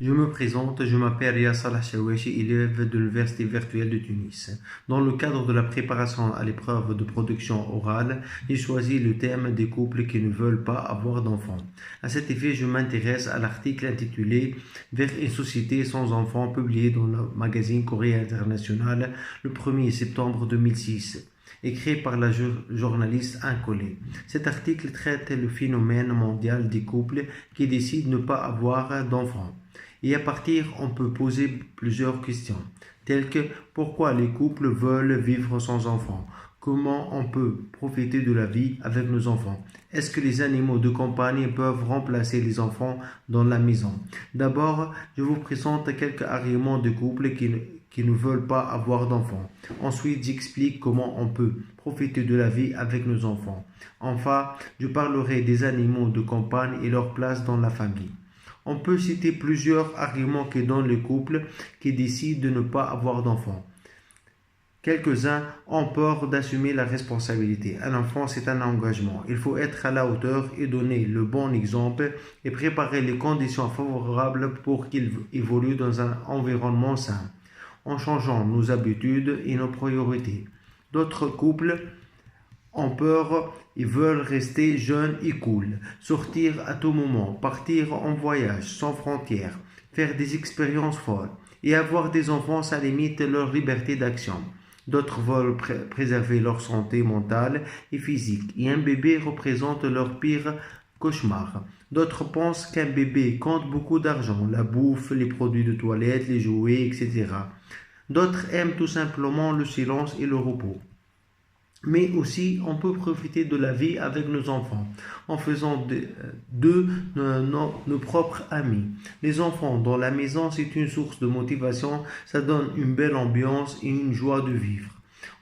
Je me présente, je m'appelle Ria Salah Chaouachi, élève de l'Université virtuelle de Tunis. Dans le cadre de la préparation à l'épreuve de production orale, j'ai choisi le thème des couples qui ne veulent pas avoir d'enfants. À cet effet, je m'intéresse à l'article intitulé Vers une société sans enfants, publié dans le magazine Courrier International le 1er septembre 2006. Écrit par la journaliste Incollée. Cet article traite le phénomène mondial des couples qui décident de ne pas avoir d'enfants. Et à partir, on peut poser plusieurs questions, telles que pourquoi les couples veulent vivre sans enfants? Comment on peut profiter de la vie avec nos enfants? Est-ce que les animaux de compagnie peuvent remplacer les enfants dans la maison? D'abord, je vous présente quelques arguments de couples qui ne veulent pas avoir d'enfants. Ensuite, j'explique comment on peut profiter de la vie avec nos enfants. Enfin, je parlerai des animaux de compagnie et leur place dans la famille. On peut citer plusieurs arguments qui donnent les couples qui décident de ne pas avoir d'enfants. Quelques-uns ont peur d'assumer la responsabilité. Un enfant, c'est un engagement. Il faut être à la hauteur et donner le bon exemple et préparer les conditions favorables pour qu'il évolue dans un environnement sain, en changeant nos habitudes et nos priorités. D'autres couples ont peur et veulent rester jeunes et cool, sortir à tout moment, partir en voyage sans frontières, faire des expériences folles et avoir des enfants, ça limite leur liberté d'action. D'autres veulent préserver leur santé mentale et physique et un bébé représente leur pire cauchemar. D'autres pensent qu'un bébé compte beaucoup d'argent, la bouffe, les produits de toilette, les jouets, etc. D'autres aiment tout simplement le silence et le repos. Mais aussi, on peut profiter de la vie avec nos enfants, en faisant d'eux nos propres amis. Les enfants dans la maison, c'est une source de motivation, ça donne une belle ambiance et une joie de vivre.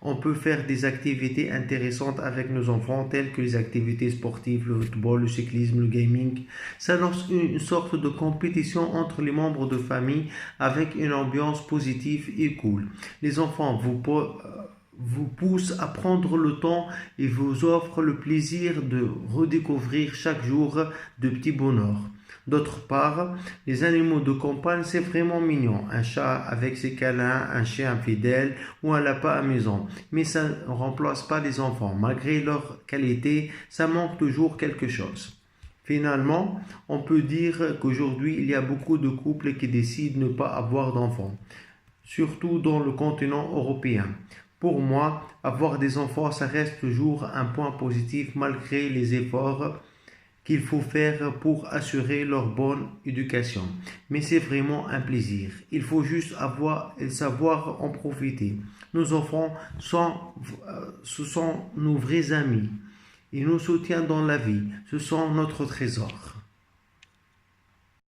On peut faire des activités intéressantes avec nos enfants, telles que les activités sportives, le football, le cyclisme, le gaming. Ça lance une sorte de compétition entre les membres de famille avec une ambiance positive et cool. Les enfants vous pousse à prendre le temps et vous offre le plaisir de redécouvrir chaque jour de petits bonheurs. D'autre part, les animaux de compagnie, c'est vraiment mignon. Un chat avec ses câlins, un chien fidèle ou un lapin amusant. Mais ça ne remplace pas les enfants. Malgré leur qualité, ça manque toujours quelque chose. Finalement, on peut dire qu'aujourd'hui, il y a beaucoup de couples qui décident de ne pas avoir d'enfants, surtout dans le continent européen. Pour moi, avoir des enfants, ça reste toujours un point positif malgré les efforts qu'il faut faire pour assurer leur bonne éducation. Mais c'est vraiment un plaisir. Il faut juste savoir en profiter. Nos enfants ce sont nos vrais amis. Ils nous soutiennent dans la vie. Ce sont notre trésor.